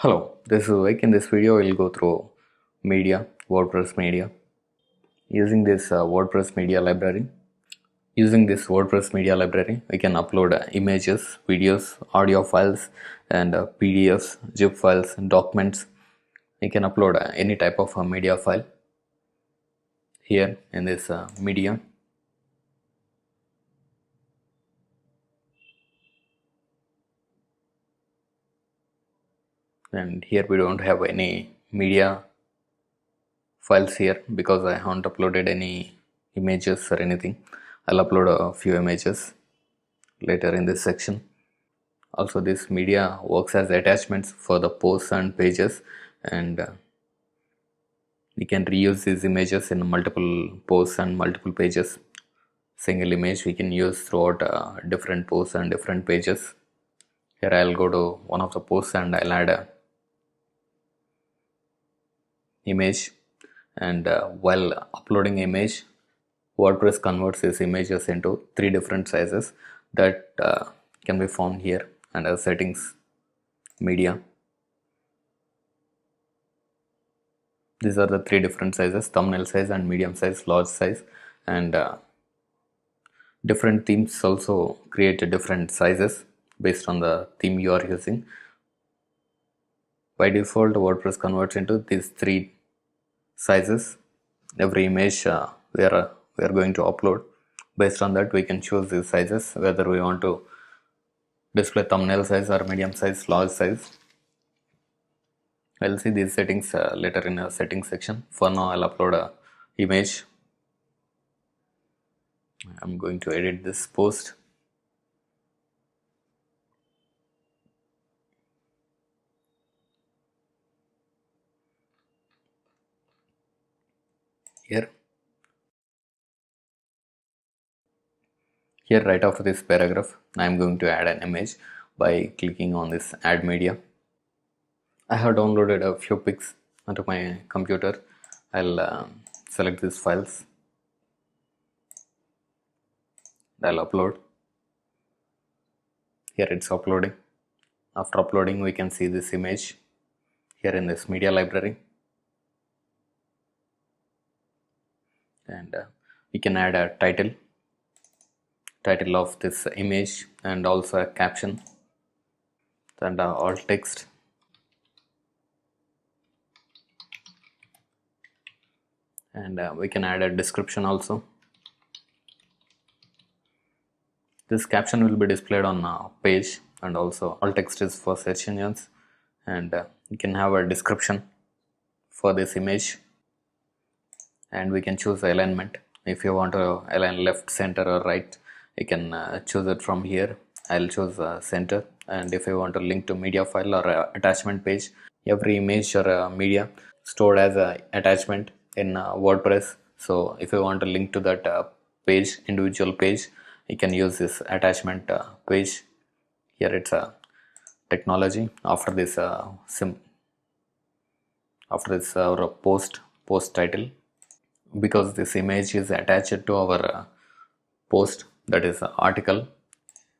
Hello, this is Vivek. In this video, we'll go through media, WordPress media, using this WordPress media library. Using this WordPress media library, we can upload images, videos, audio files, and PDFs, zip files, and documents. We can upload any type of media file here in this media. And here we don't have any media files here because I haven't uploaded any images or anything. I'll upload a few images later in this section. Also, this media works as attachments for the posts and pages, and we can reuse these images in multiple posts and multiple pages. Single image we can use throughout different posts and different pages. Here I'll go to one of the posts and I'll add a image, and while uploading image, WordPress converts these images into 3 different sizes that can be found here under settings, media. These are the 3 different sizes: thumbnail size and medium size, large size, and different themes also create different sizes based on the theme you are using. By default, WordPress converts into these 3 sizes. Every image we are going to upload, based on that we can choose these sizes, whether we want to display thumbnail size or medium size, large size. I'll see these settings later in a settings section. For now, I'll upload a image. I'm going to edit this post. Here right after this paragraph, I'm going to add an image by clicking on this add media. I have downloaded a few pics onto my computer. I'll select these files. I'll upload. Here it's uploading. After uploading, we can see this image here in this media library, and we can add a title of this image, and also a caption and alt text. And we can add a description also. This caption will be displayed on a page, and also alt text is for search engines, and we can have a description for this image, and we can choose alignment. If you want to align left, center or right, you can choose it from here. I'll choose center. And if you want to link to media file or attachment page, every image or media stored as a attachment in WordPress. So if you want to link to that page, individual page, you can use this attachment page. Here it's a technology. After this our post title, because this image is attached to our post, that is article.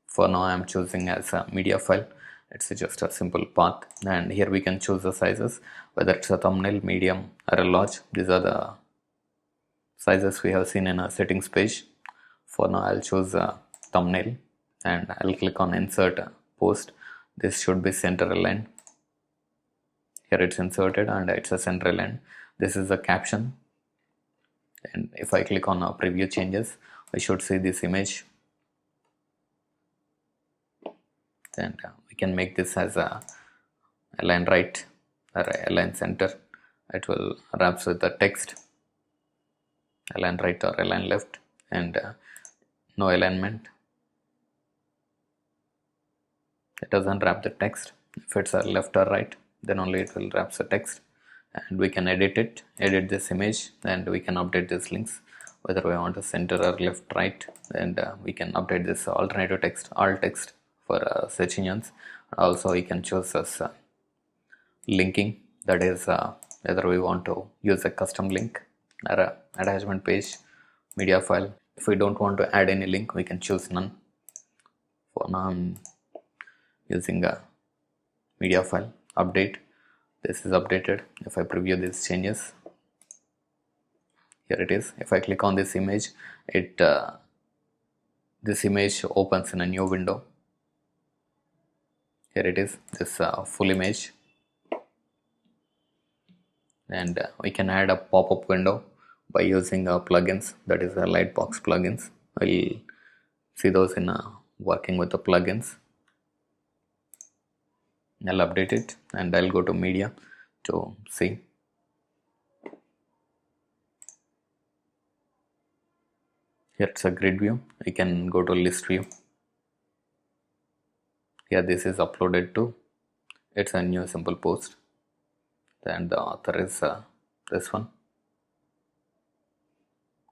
For now I am choosing as a media file. It's just a simple path, and here we can choose the sizes, whether it's a thumbnail, medium or a large. These are the sizes we have seen in a settings page. For now I'll choose a thumbnail, and I'll click on insert post. This should be center aligned. Here it's inserted and it's a center aligned. This is a caption, and if I click on preview changes, we should see this image, and we can make this as a align right or align center. It will wraps with the text, align right or align left, and no alignment. It doesn't wrap the text. If it's a left or right, then only it will wrap the text. And we can edit this image, and we can update these links, whether we want to center or left, right, and we can update this alternative text, alt text for search engines. Also we can choose as linking, that is whether we want to use a custom link or a attachment page, media file. If we don't want to add any link, we can choose none. For now I'm using a media file. Update, This is updated. If I preview these changes, here it is. If I click on this image, this image opens in a new window. Here it is, this full image, and we can add a pop-up window by using plugins, that is Lightbox plugins. I'll see those in working with the plugins. I'll update it and I'll go to media to see. Here it's a grid view. I can go to list view. Here this is uploaded to, it's a new simple post, and the author is this one.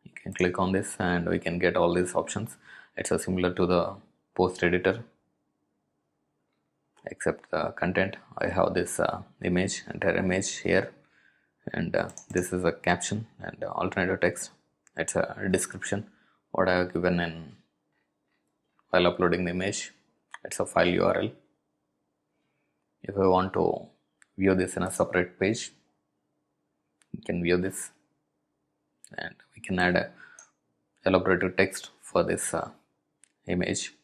You can click on this and we can get all these options. It's similar to the post editor, except the content. I have this image, entire image here, and this is a caption and alternative text. It's a description what I have given in while uploading the image. It's a file URL. If I want to view this in a separate page, you can view this, and we can add a elaborative text for this image.